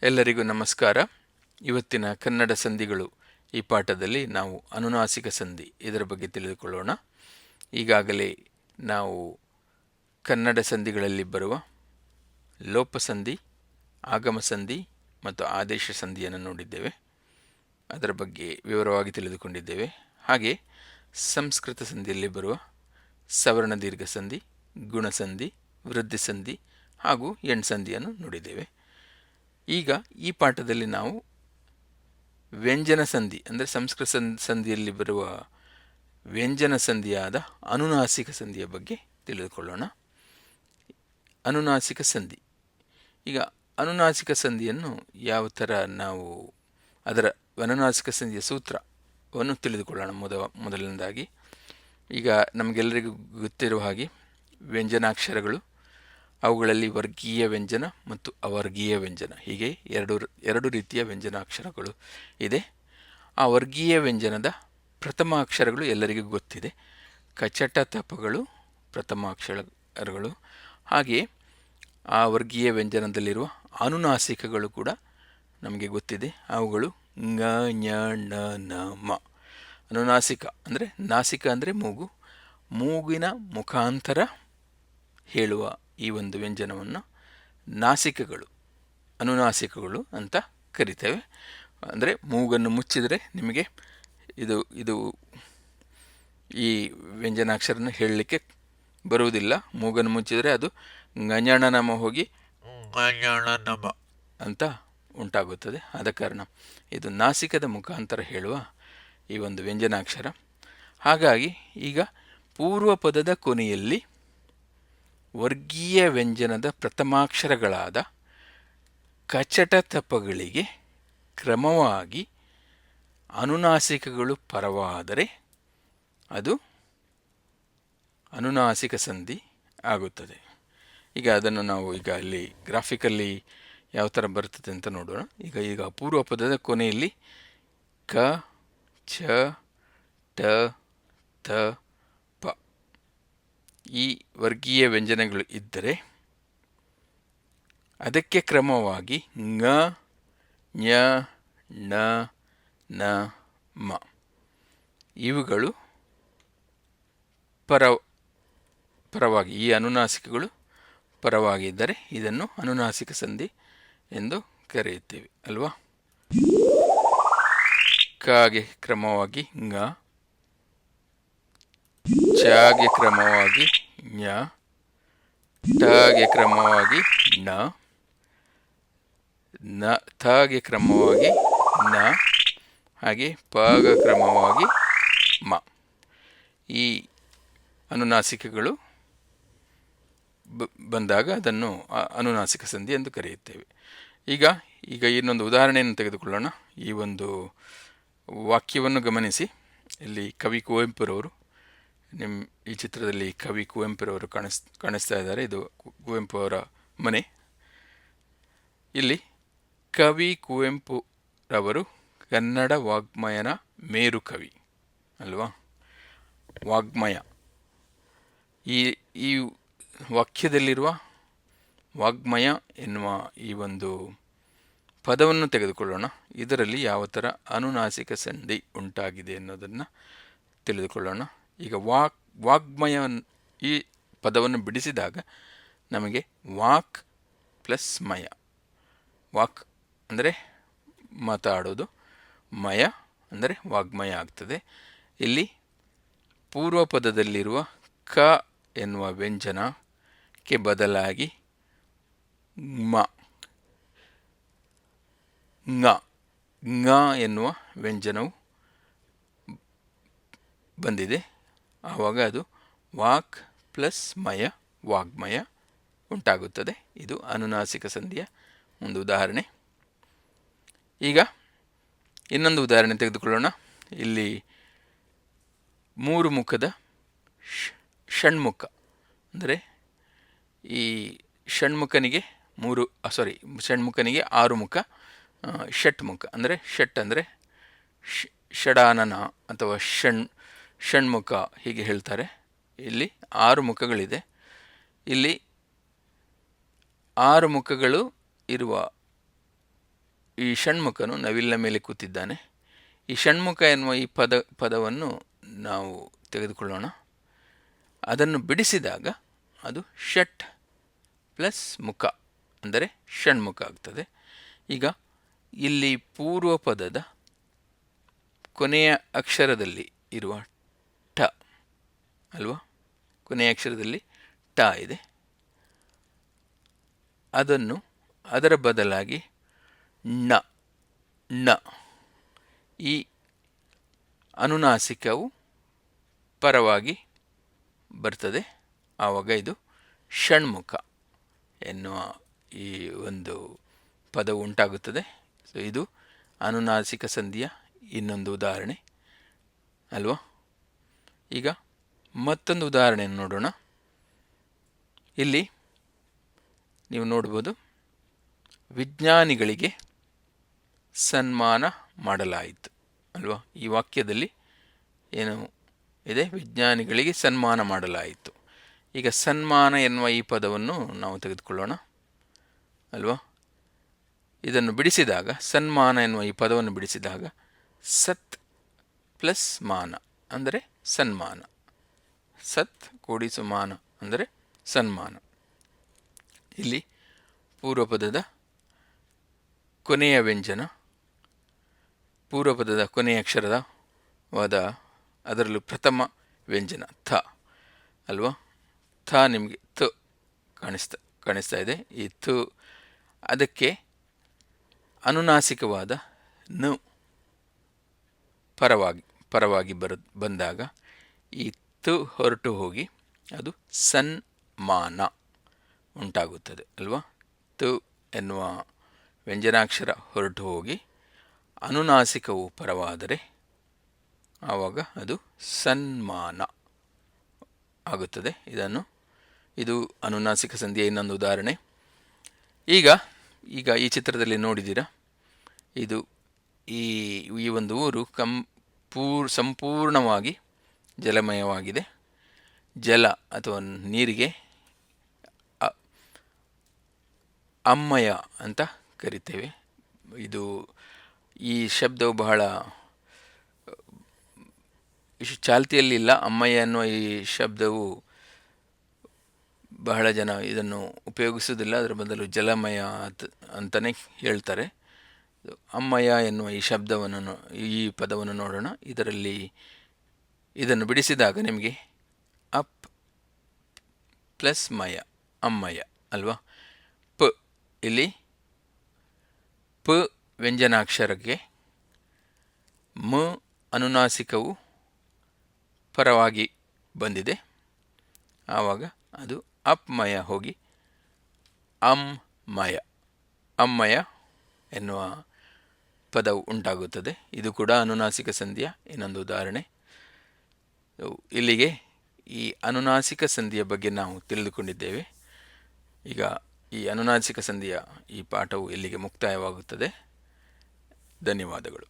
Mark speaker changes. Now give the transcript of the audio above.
Speaker 1: ಎಲ್ಲರಿಗೂ ನಮಸ್ಕಾರ. ಇವತ್ತಿನ ಕನ್ನಡ ಸಂಧಿಗಳು ಈ ಪಾಠದಲ್ಲಿ ನಾವು ಅನುನಾಸಿಕ ಸಂಧಿ ಇದರ ಬಗ್ಗೆ ತಿಳಿದುಕೊಳ್ಳೋಣ. ಈಗಾಗಲೇ ನಾವು ಕನ್ನಡ ಸಂಧಿಗಳಲ್ಲಿ ಬರುವ ಲೋಪಸಂಧಿ, ಆಗಮ ಸಂಧಿ ಮತ್ತು ಆದೇಶ ಸಂಧಿಯನ್ನು ನೋಡಿದ್ದೇವೆ. ಅದರ ಬಗ್ಗೆ ವಿವರವಾಗಿ ತಿಳಿದುಕೊಂಡಿದ್ದೇವೆ. ಹಾಗೆ ಸಂಸ್ಕೃತ ಸಂಧಿಯಲ್ಲಿ ಬರುವ ಸವರ್ಣ ದೀರ್ಘ ಸಂಧಿ, ಗುಣಸಂಧಿ, ವೃದ್ಧಿ ಸಂಧಿ ಹಾಗೂ ಎಣ್ಸಂಧಿಯನ್ನು ನೋಡಿದ್ದೇವೆ. ಈಗ ಈ ಪಾಠದಲ್ಲಿ ನಾವು ವ್ಯಂಜನ ಸಂಧಿ ಅಂದರೆ ಸಂಸ್ಕೃತ ಸಂಧಿಯಲ್ಲಿ ಬರುವ ವ್ಯಂಜನ ಸಂಧಿಯಾದ ಅನುನಾಸಿಕ ಸಂಧಿಯ ಬಗ್ಗೆ ತಿಳಿದುಕೊಳ್ಳೋಣ. ಅನುನಾಸಿಕ ಸಂಧಿ. ಈಗ ಅನುನಾಸಿಕ ಸಂಧಿಯನ್ನು ಯಾವ ಥರ ನಾವು ಅದರ ಅನುನಾಸಿಕ ಸಂಧಿಯ ಸೂತ್ರವನ್ನು ತಿಳಿದುಕೊಳ್ಳೋಣ. ಮೊದಲನೇದಾಗಿ ಈಗ ನಮಗೆಲ್ಲರಿಗೂ ಗೊತ್ತಿರುವ ಹಾಗೆ ವ್ಯಂಜನಾಕ್ಷರಗಳು, ಅವುಗಳಲ್ಲಿ ವರ್ಗೀಯ ವ್ಯಂಜನ ಮತ್ತು ಅವರ್ಗೀಯ ವ್ಯಂಜನ, ಹೀಗೆ ಎರಡು ರೀತಿಯ ವ್ಯಂಜನಾಕ್ಷರಗಳು ಇದೆ. ಆ ವರ್ಗೀಯ ವ್ಯಂಜನದ ಪ್ರಥಮ ಅಕ್ಷರಗಳು ಎಲ್ಲರಿಗೂ ಗೊತ್ತಿದೆ. ಕಚಟ ತಪಗಳು ಪ್ರಥಮಾಕ್ಷರಗಳು. ಹಾಗೆಯೇ ಆ ವರ್ಗೀಯ ವ್ಯಂಜನದಲ್ಲಿರುವ ಅನುನಾಸಿಕಗಳು ಕೂಡ ನಮಗೆ ಗೊತ್ತಿದೆ. ಅವುಗಳು ಂಗ, ಞ, ಣ, ನ, ಮ. ಅನುನಾಸಿಕ ಅಂದರೆ ನಾಸಿಕ ಅಂದರೆ ಮೂಗು, ಮೂಗಿನ ಮುಖಾಂತರ ಹೇಳುವ ಈ ಒಂದು ವ್ಯಂಜನವನ್ನು ನಾಸಿಕಗಳು, ಅನುನಾಸಿಕಗಳು ಅಂತ ಕರಿತೇವೆ. ಅಂದರೆ ಮೂಗನ್ನು ಮುಚ್ಚಿದರೆ ನಿಮಗೆ ಇದು ಈ ವ್ಯಂಜನಾಕ್ಷರನ ಹೇಳಲಿಕ್ಕೆ ಬರುವುದಿಲ್ಲ. ಮೂಗನ್ನು ಮುಚ್ಚಿದರೆ ಅದು ಞಞಣನಮ ಹೋಗಿ ಞಞಣನಮ ಅಂತ ಉಂಟಾಗುತ್ತದೆ. ಆದ ಕಾರಣ ಇದು ನಾಸಿಕದ ಮುಖಾಂತರ ಹೇಳುವ ಈ ಒಂದು ವ್ಯಂಜನಾಕ್ಷರ. ಹಾಗಾಗಿ ಈಗ ಪೂರ್ವ ಪದದ ಕೊನೆಯಲ್ಲಿ ವರ್ಗೀಯ ವ್ಯಂಜನದ ಪ್ರಥಮಾಕ್ಷರಗಳಾದ ಕಚಟ ತಪಗಳಿಗೆ ಕ್ರಮವಾಗಿ ಅನುನಾಸಿಕಗಳು ಪರವಾದರೆ ಅದು ಅನುನಾಸಿಕ ಸಂಧಿ ಆಗುತ್ತದೆ. ಈಗ ಅದನ್ನು ನಾವು ಈಗ ಅಲ್ಲಿ ಗ್ರಾಫಿಕಲ್ಲಿ ಯಾವ ಥರ ಬರ್ತದೆ ಅಂತ ನೋಡೋಣ. ಈಗ ಪೂರ್ವ ಪದದ ಕೊನೆಯಲ್ಲಿ ಕ, ಚ, ಟ, ತ, ಪ ಈ ವರ್ಗೀಯ ವ್ಯಂಜನಗಳು ಇದ್ದರೆ ಅದಕ್ಕೆ ಕ್ರಮವಾಗಿ ಂಗ, ಞ, ಣ, ನ, ಮ ಇವುಗಳು ಪರವಾಗಿ, ಈ ಅನುನಾಸಿಕಗಳು ಪರವಾಗಿದ್ದರೆ ಇದನ್ನು ಅನುನಾಸಿಕ ಸಂಧಿ ಎಂದು ಕರೆಯುತ್ತೇವೆ ಅಲ್ವಾ. ಕಾಗೆ ಕ್ರಮವಾಗಿ ಂಗ, ಚಾಗೆ ಕ್ರಮವಾಗಿ ಞ, ಟಾಗೆ ಕ್ರಮವಾಗಿ ಣ, ಥಾಗೆ ಕ್ರಮವಾಗಿ ನ, ಹಾಗೆ ಪಾಗ ಕ್ರಮವಾಗಿ ಮ. ಈ ಅನುನಾಸಿಕಗಳು ಬಂದಾಗ ಅದನ್ನು ಅನುನಾಸಿಕ ಸಂಧಿ ಎಂದು ಕರೆಯುತ್ತೇವೆ. ಈಗ ಇನ್ನೊಂದು ಉದಾಹರಣೆಯನ್ನು ತೆಗೆದುಕೊಳ್ಳೋಣ. ಈ ಒಂದು ವಾಕ್ಯವನ್ನು ಗಮನಿಸಿ. ಇಲ್ಲಿ ಕವಿ ಕುವೆಂಪುರವರು, ಈ ಚಿತ್ರದಲ್ಲಿ ಕವಿ ಕುವೆಂಪುರವರು ಕಾಣಿಸ್ತಾ ಇದ್ದಾರೆ. ಇದು ಕುವೆಂಪು ಅವರ ಮನೆ. ಇಲ್ಲಿ ಕವಿ ಕುವೆಂಪುರವರು ಕನ್ನಡ ವಾಗ್ಮಯನ ಮೇರು ಕವಿ ಅಲ್ವಾ. ವಾಗ್ಮಯ, ಈ ವಾಕ್ಯದಲ್ಲಿರುವ ವಾಗ್ಮಯ ಎನ್ನುವ ಈ ಒಂದು ಪದವನ್ನು ತೆಗೆದುಕೊಳ್ಳೋಣ. ಇದರಲ್ಲಿ ಯಾವ ಥರ ಅನುನಾಸಿಕ ಸಂಧಿ ಉಂಟಾಗಿದೆ ಅನ್ನೋದನ್ನು ತಿಳಿದುಕೊಳ್ಳೋಣ. ಈಗ ವಾಗ್ಮಯ ಈ ಪದವನ್ನು ಬಿಡಿಸಿದಾಗ ನಮಗೆ ವಾಕ್ ಪ್ಲಸ್ ಮಯ, ವಾಕ್ ಅಂದರೆ ಮಾತಾಡೋದು, ಮಯ ಅಂದರೆ ವಾಗ್ಮಯ ಆಗ್ತದೆ. ಇಲ್ಲಿ ಪೂರ್ವ ಪದದಲ್ಲಿರುವ ಕ ಎನ್ನುವ ವ್ಯಂಜನಕ್ಕೆ ಬದಲಾಗಿ ಮ, ಂಗ ಎನ್ನುವ ವ್ಯಂಜನವು ಬಂದಿದೆ. ಆವಾಗ ಅದು ವಾಕ್ ಪ್ಲಸ್ ಮಯ, ವಾಗ್ಮಯ ಉಂಟಾಗುತ್ತದೆ. ಇದು ಅನುನಾಸಿಕ ಸಂಧಿಯ ಒಂದು ಉದಾಹರಣೆ. ಈಗ ಇನ್ನೊಂದು ಉದಾಹರಣೆ ತೆಗೆದುಕೊಳ್ಳೋಣ. ಇಲ್ಲಿ ಮೂರು ಮುಖದ ಷಣ್ಮುಖ ಅಂದರೆ ಈ ಷಣ್ಮುಖನಿಗೆ ಆರು ಮುಖ, ಷಟ್ಮುಖ ಅಂದರೆ ಷಡಾನನ ಅಥವಾ ಷಣ್ಮುಖ ಹೀಗೆ ಹೇಳ್ತಾರೆ. ಇಲ್ಲಿ 6 ಮುಖಗಳಿದೆ. ಇಲ್ಲಿ 6 ಮುಖಗಳು ಇರುವ ಈ ಷಣ್ಮುಖನು ನವಿಲಿನ ಮೇಲೆ ಕೂತಿದ್ದಾನೆ. ಈ ಷಣ್ಮುಖ ಎನ್ನುವ ಈ ಪದವನ್ನು ನಾವು ತೆಗೆದುಕೊಳ್ಳೋಣ. ಅದನ್ನು ಬಿಡಿಸಿದಾಗ ಅದು ಷಟ್ ಪ್ಲಸ್ ಮುಖ ಅಂದರೆ ಷಣ್ಮುಖ ಆಗ್ತದೆ. ಈಗ ಇಲ್ಲಿ ಪೂರ್ವ ಪದದ ಕೊನೆಯ ಅಕ್ಷರದಲ್ಲಿ ಇರುವ ಠ ಅಲ್ವಾ, ಕೊನೆಯ ಅಕ್ಷರದಲ್ಲಿ ಟ ಇದೆ. ಅದನ್ನು ಅದರ ಬದಲಾಗಿ ಣ ಣ ಈ ಅನುನಾಸಿಕವು ಪರವಾಗಿ ಬರ್ತದೆ. ಆವಾಗ ಇದು ಷಣ್ಮುಖ ಎನ್ನುವ ಈ ಒಂದು ಪದವು ಉಂಟಾಗುತ್ತದೆ. ಸೊ ಇದು ಅನುನಾಸಿಕ ಸಂಧಿಯ ಇನ್ನೊಂದು ಉದಾಹರಣೆ ಅಲ್ವಾ. ಈಗ ಮತ್ತೊಂದು ಉದಾಹರಣೆಯನ್ನು ನೋಡೋಣ. ಇಲ್ಲಿ ನೀವು ನೋಡ್ಬೋದು, ವಿಜ್ಞಾನಿಗಳಿಗೆ ಸನ್ಮಾನ ಮಾಡಲಾಯಿತು ಅಲ್ವಾ. ಈ ವಾಕ್ಯದಲ್ಲಿ ಏನು ಇದೆ, ವಿಜ್ಞಾನಿಗಳಿಗೆ ಸನ್ಮಾನ ಮಾಡಲಾಯಿತು. ಈಗ ಸನ್ಮಾನ ಎನ್ನುವ ಈ ಪದವನ್ನು ನಾವು ತೆಗೆದುಕೊಳ್ಳೋಣ ಅಲ್ವಾ. ಇದನ್ನು ಬಿಡಿಸಿದಾಗ, ಸನ್ಮಾನ ಎನ್ನುವ ಈ ಪದವನ್ನು ಬಿಡಿಸಿದಾಗ ಸತ್ ಪ್ಲಸ್ ಮಾನ ಅಂದರೆ ಸನ್ಮಾನ. ಸತ್ ಕೂಡಿಸು ಮಾನ ಅಂದರೆ ಸನ್ಮಾನ. ಇಲ್ಲಿ ಪೂರ್ವಪದದ ಕೊನೆಯ ವ್ಯಂಜನ, ಪೂರ್ವಪದದ ಕೊನೆಯ ಅಕ್ಷರವಾದ ಅದರಲ್ಲೂ ಪ್ರಥಮ ವ್ಯಂಜನ ಥ ಅಲ್ವಾ. ಥ ನಿಮಗೆ ಥ ಕಾಣಿಸ್ತಾ ಇದೆ. ಈ ಥ ಅದಕ್ಕೆ ಅನುನಾಸಿಕವಾದ ನ ಪರವಾಗಿ ಬಂದಾಗ ಈ ತ ಹೊರಟು ಹೋಗಿ ಅದು ಸನ್ಮಾನ ಉಂಟಾಗುತ್ತದೆ ಅಲ್ವಾ. ತ ಎನ್ನುವ ವ್ಯಂಜನಾಕ್ಷರ ಹೊರಟು ಹೋಗಿ ಅನುನಾಸಿಕವು ಪರವಾದರೆ ಆವಾಗ ಅದು ಸನ್ಮಾನ ಆಗುತ್ತದೆ. ಇದು ಅನುನಾಸಿಕ ಸಂಧಿಯ ಇನ್ನೊಂದು ಉದಾಹರಣೆ. ಈಗ ಈ ಚಿತ್ರದಲ್ಲಿ ನೋಡಿದ್ದೀರಾ, ಇದು ಈ ಒಂದು ಊರು ಸಂಪೂರ್ಣವಾಗಿ ಜಲಮಯವಾಗಿದೆ. ಜಲ ಅಥವಾ ನೀರಿಗೆ ಅಮ್ಮಯ ಅಂತ ಕರಿತೇವೆ. ಈ ಶಬ್ದವು ಬಹಳ ಚಾಲ್ತಿಯಲ್ಲಿಲ್ಲ. ಅಮ್ಮಯ್ಯ ಅನ್ನುವ ಈ ಶಬ್ದವು ಬಹಳ ಜನ ಇದನ್ನು ಉಪಯೋಗಿಸುವುದಿಲ್ಲ. ಅದರ ಬದಲು ಜಲಮಯ ಅಂತಲೇ ಹೇಳ್ತಾರೆ. ಅಮ್ಮಯ್ಯ ಎನ್ನುವ ಈ ಶಬ್ದವನ್ನು, ಈ ಪದವನ್ನು ನೋಡೋಣ. ಇದನ್ನು ಬಿಡಿಸಿದಾಗ ನಿಮಗೆ ಅಪ್ ಪ್ಲಸ್ ಮಯ ಅಮ್ಮಯ್ಯ ಅಲ್ವಾ. ಪ ಇಲ್ಲಿ ಪ ವ್ಯಂಜನಾಕ್ಷರಕ್ಕೆ ಮ ಅನುನಾಸಿಕವು ಪರವಾಗಿ ಬಂದಿದೆ. ಆವಾಗ ಅದು ಅಪ್ಮಯ ಹೋಗಿ ಅಮ್ಮಯ ಎನ್ನುವ ಪದವು ಉಂಟಾಗುತ್ತದೆ. ಇದು ಕೂಡ ಅನುನಾಸಿಕ ಸಂಧಿಯ ಇನ್ನೊಂದು ಉದಾಹರಣೆ. ಇಲ್ಲಿಗೆ ಈ ಅನುನಾಸಿಕ ಸಂಧಿಯ ಬಗ್ಗೆ ನಾವು ತಿಳಿದುಕೊಂಡಿದ್ದೇವೆ. ಈಗ ಈ ಅನುನಾಸಿಕ ಸಂಧಿಯ ಈ ಪಾಠವು ಇಲ್ಲಿಗೆ ಮುಕ್ತಾಯವಾಗುತ್ತದೆ. ಧನ್ಯವಾದಗಳು.